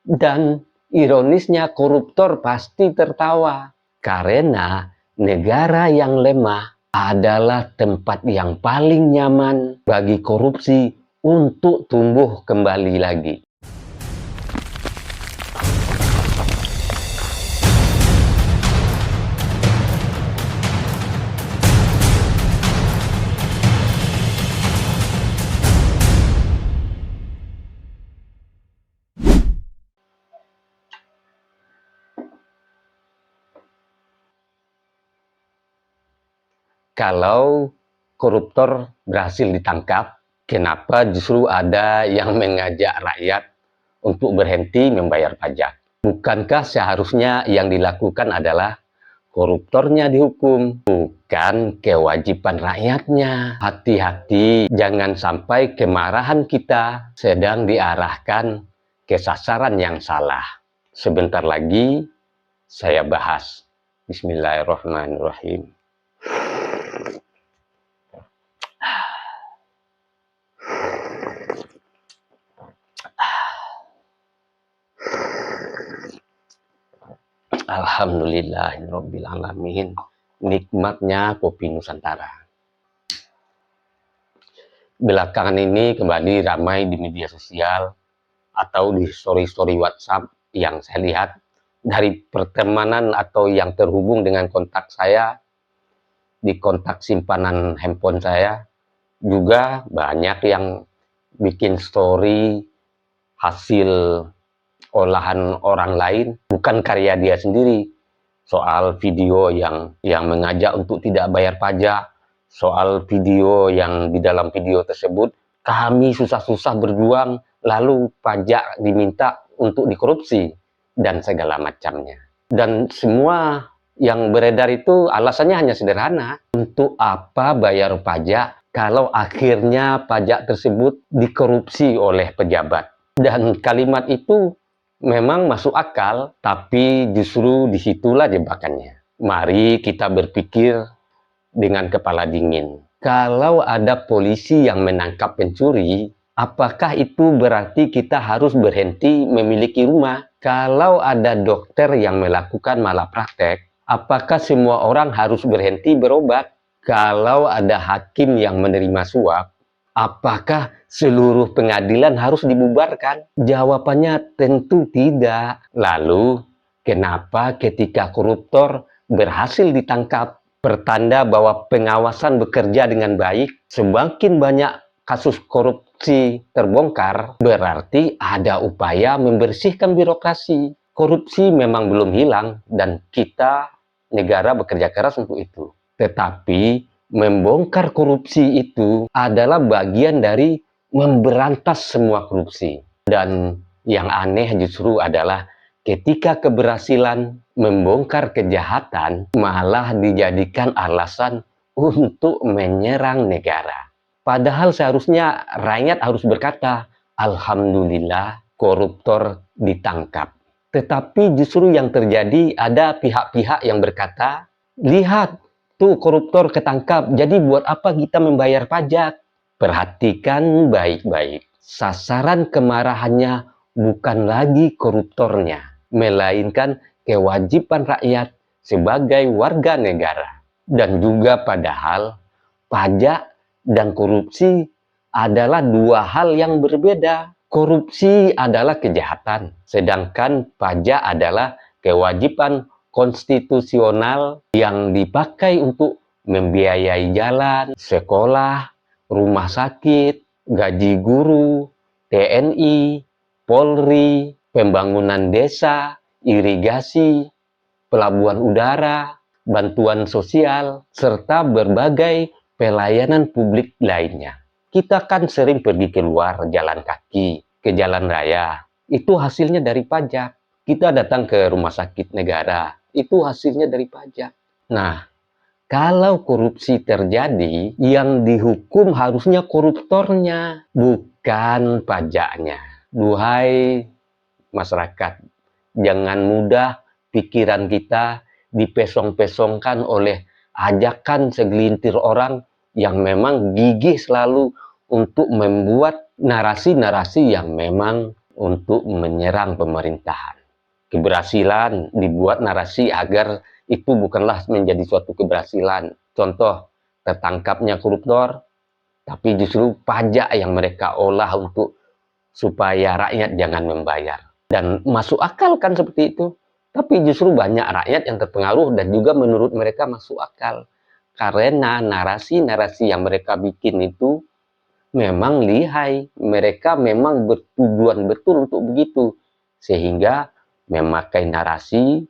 Dan ironisnya koruptor pasti tertawa karena negara yang lemah adalah tempat yang paling nyaman bagi korupsi untuk tumbuh kembali lagi. Kalau koruptor berhasil ditangkap, kenapa justru ada yang mengajak rakyat untuk berhenti membayar pajak? Bukankah seharusnya yang dilakukan adalah koruptornya dihukum, bukan kewajiban rakyatnya? Hati-hati, jangan sampai kemarahan kita sedang diarahkan ke sasaran yang salah. Sebentar lagi saya bahas. Bismillahirrahmanirrahim. Alhamdulillahirrabbilalamin. Nikmatnya kopi Nusantara. Belakangan ini kembali ramai di media sosial atau di story-story WhatsApp yang saya lihat dari pertemanan atau yang terhubung dengan kontak saya, di kontak simpanan handphone saya, juga banyak yang bikin story hasil olahan orang lain, bukan karya dia sendiri. Soal video yang mengajak untuk tidak bayar pajak, soal video yang di dalam video tersebut kami susah-susah berjuang, lalu pajak diminta untuk dikorupsi, dan segala macamnya. Dan semua yang beredar itu alasannya hanya sederhana. Untuk apa bayar pajak kalau akhirnya pajak tersebut dikorupsi oleh pejabat? Dan kalimat itu memang masuk akal, tapi justru disitulah jebakannya. Mari kita berpikir dengan kepala dingin. Kalau ada polisi yang menangkap pencuri, apakah itu berarti kita harus berhenti memiliki rumah? Kalau ada dokter yang melakukan malapraktek, apakah semua orang harus berhenti berobat? Kalau ada hakim yang menerima suap, apakah seluruh pengadilan harus dibubarkan? Jawabannya tentu tidak. Lalu, kenapa ketika koruptor berhasil ditangkap, pertanda bahwa pengawasan bekerja dengan baik, semakin banyak kasus korupsi terbongkar, berarti ada upaya membersihkan birokrasi. Korupsi memang belum hilang dan kita, negara, bekerja keras untuk itu. Tetapi membongkar korupsi itu adalah bagian dari memberantas semua korupsi. Dan yang aneh justru adalah ketika keberhasilan membongkar kejahatan malah dijadikan alasan untuk menyerang negara. Padahal seharusnya rakyat harus berkata, alhamdulillah koruptor ditangkap. Tetapi justru yang terjadi ada pihak-pihak yang berkata, lihat, tuh koruptor ketangkap, jadi buat apa kita membayar pajak? Perhatikan baik-baik. Sasaran kemarahannya bukan lagi koruptornya, melainkan kewajiban rakyat sebagai warga negara. Dan juga padahal pajak dan korupsi adalah dua hal yang berbeda. Korupsi adalah kejahatan, sedangkan pajak adalah kewajiban konstitusional yang dipakai untuk membiayai jalan, sekolah, rumah sakit, gaji guru, TNI, Polri, pembangunan desa, irigasi, pelabuhan udara, bantuan sosial, serta berbagai pelayanan publik lainnya. Kita kan sering pergi keluar jalan kaki, ke jalan raya, itu hasilnya dari pajak. Kita datang ke rumah sakit negara, itu hasilnya dari pajak. Nah, kalau korupsi terjadi, yang dihukum harusnya koruptornya, bukan pajaknya. Duhai masyarakat, jangan mudah pikiran kita dipesong-pesongkan oleh ajakan segelintir orang yang memang gigih selalu untuk membuat narasi-narasi yang memang untuk menyerang pemerintahan. Keberhasilan dibuat narasi agar itu bukanlah menjadi suatu keberhasilan. Contoh, tertangkapnya koruptor, tapi justru pajak yang mereka olah untuk supaya rakyat jangan membayar. Dan masuk akal kan seperti itu. Tapi justru banyak rakyat yang terpengaruh dan juga menurut mereka masuk akal. Karena narasi-narasi yang mereka bikin itu memang lihai. Mereka memang bertujuan betul untuk begitu. Sehingga memakai narasi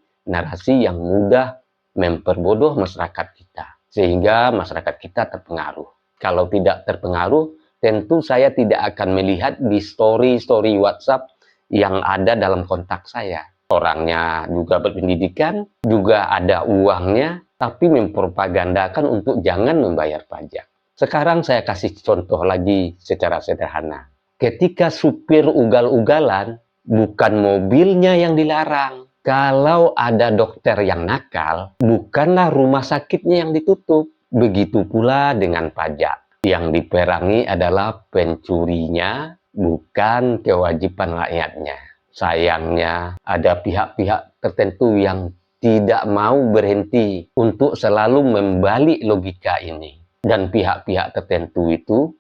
yang mudah memperbodoh masyarakat kita. Sehingga masyarakat kita terpengaruh. Kalau tidak terpengaruh, tentu saya tidak akan melihat di story-story WhatsApp yang ada dalam kontak saya. Orangnya juga berpendidikan, juga ada uangnya, tapi mempropagandakan untuk jangan membayar pajak. Sekarang saya kasih contoh lagi secara sederhana. Ketika supir ugal-ugalan, bukan mobilnya yang dilarang. Kalau ada dokter yang nakal, bukanlah rumah sakitnya yang ditutup. Begitu pula dengan pajak. Yang diperangi adalah pencurinya, bukan kewajiban rakyatnya. Sayangnya, ada pihak-pihak tertentu yang tidak mau berhenti untuk selalu membalik logika ini. Dan pihak-pihak tertentu itu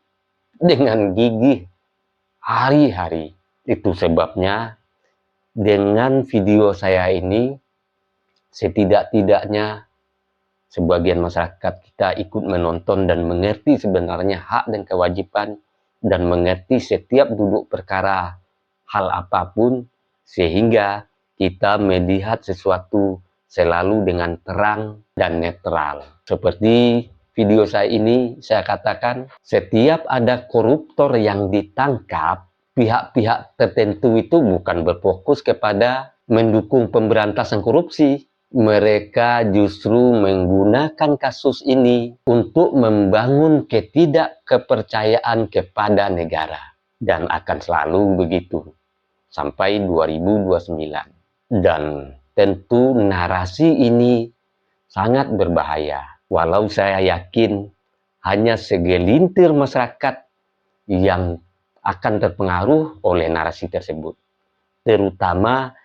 dengan gigih hari-hari. Itu sebabnya dengan video saya ini, setidak-tidaknya sebagian masyarakat kita ikut menonton dan mengerti sebenarnya hak dan kewajiban, dan mengerti setiap duduk perkara hal apapun, sehingga kita melihat sesuatu selalu dengan terang dan netral. Seperti video saya ini, saya katakan setiap ada koruptor yang ditangkap, pihak-pihak tertentu itu bukan berfokus kepada mendukung pemberantasan korupsi. Mereka justru menggunakan kasus ini untuk membangun ketidakkepercayaan kepada negara. Dan akan selalu begitu sampai 2029. Dan tentu narasi ini sangat berbahaya. Walau saya yakin hanya segelintir masyarakat yang akan terpengaruh oleh narasi tersebut. Terutama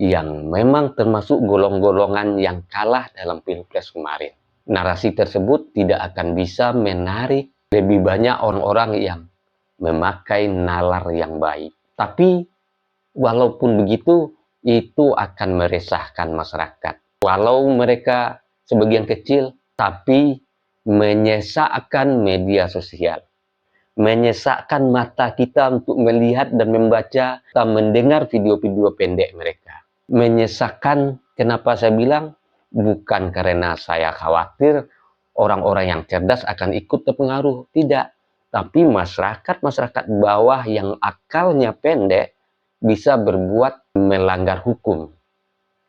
yang memang termasuk golong-golongan yang kalah dalam Pilpres kemarin. Narasi tersebut tidak akan bisa menarik lebih banyak orang-orang yang memakai nalar yang baik. Tapi walaupun begitu, itu akan meresahkan masyarakat. Walau mereka sebagian kecil, tapi menyesakkan media sosial. Menyesakkan mata kita untuk melihat dan membaca dan mendengar video-video pendek mereka. Menyesakkan, kenapa saya bilang? Bukan karena saya khawatir orang-orang yang cerdas akan ikut terpengaruh. Tidak. Tapi masyarakat bawah yang akalnya pendek bisa berbuat melanggar hukum.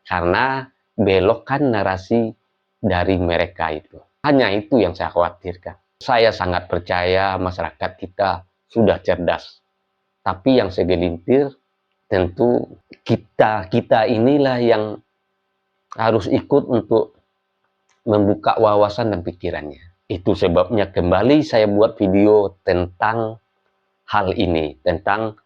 Karena belokkan narasi dari mereka itu. Hanya itu yang saya khawatirkan. Saya sangat percaya masyarakat kita sudah cerdas. Tapi yang segelintir, tentu kita inilah yang harus ikut untuk membuka wawasan dan pikirannya. Itu sebabnya kembali saya buat video tentang hal ini, tentang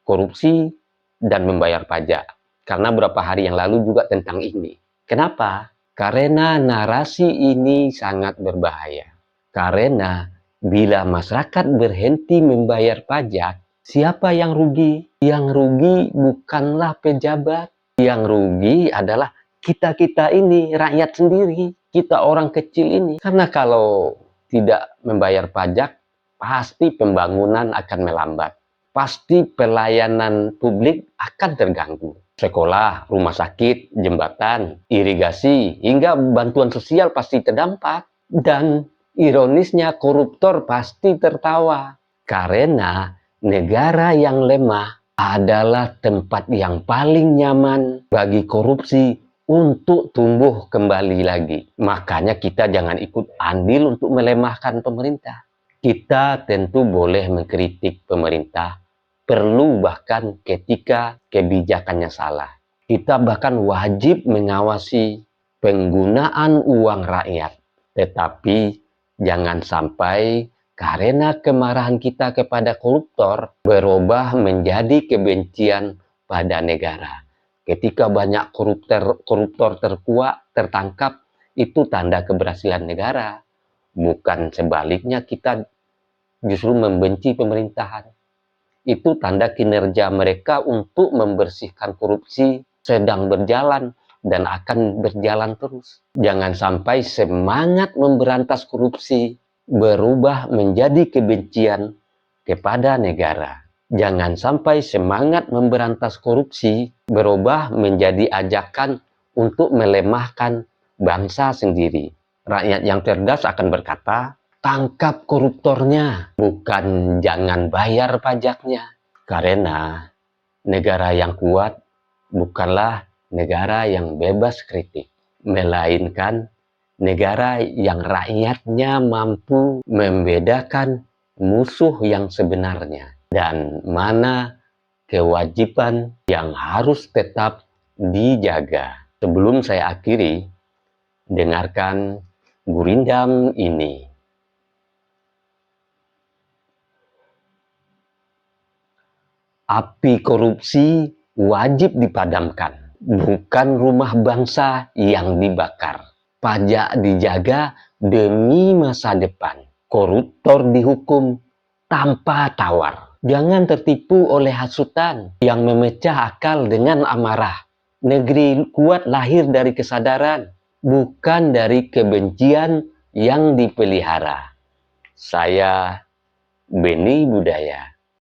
korupsi dan membayar pajak. Karena beberapa hari yang lalu juga tentang ini. Kenapa? Karena narasi ini sangat berbahaya. Karena bila masyarakat berhenti membayar pajak, siapa yang rugi? Yang rugi bukanlah pejabat. Yang rugi adalah kita-kita ini, rakyat sendiri. Kita orang kecil ini. Karena kalau tidak membayar pajak, pasti pembangunan akan melambat. Pasti pelayanan publik akan terganggu. Sekolah, rumah sakit, jembatan, irigasi, hingga bantuan sosial pasti terdampak. Dan ironisnya koruptor pasti tertawa. Karena negara yang lemah adalah tempat yang paling nyaman bagi korupsi untuk tumbuh kembali lagi. Makanya kita jangan ikut andil untuk melemahkan pemerintah. Kita tentu boleh mengkritik pemerintah, perlu bahkan ketika kebijakannya salah. Kita bahkan wajib mengawasi penggunaan uang rakyat. Tetapi jangan sampai Karena kemarahan kita kepada koruptor berubah menjadi kebencian pada negara. Ketika banyak koruptor tertangkap, itu tanda keberhasilan negara. Bukan sebaliknya, kita justru membenci pemerintahan. Itu tanda kinerja mereka untuk membersihkan korupsi sedang berjalan dan akan berjalan terus. Jangan sampai semangat memberantas korupsi berubah menjadi kebencian kepada negara. Jangan sampai semangat memberantas korupsi berubah menjadi ajakan untuk melemahkan bangsa sendiri. Rakyat yang cerdas akan berkata, tangkap koruptornya, bukan jangan bayar pajaknya. Karena negara yang kuat bukanlah negara yang bebas kritik, melainkan negara yang rakyatnya mampu membedakan musuh yang sebenarnya dan mana kewajiban yang harus tetap dijaga. Sebelum saya akhiri, dengarkan gurindam ini. Api korupsi wajib dipadamkan, bukan rumah bangsa yang dibakar. Pajak dijaga demi masa depan. Koruptor dihukum tanpa tawar. Jangan tertipu oleh hasutan yang memecah akal dengan amarah. Negeri kuat lahir dari kesadaran, bukan dari kebencian yang dipelihara. Saya Beni Budaya.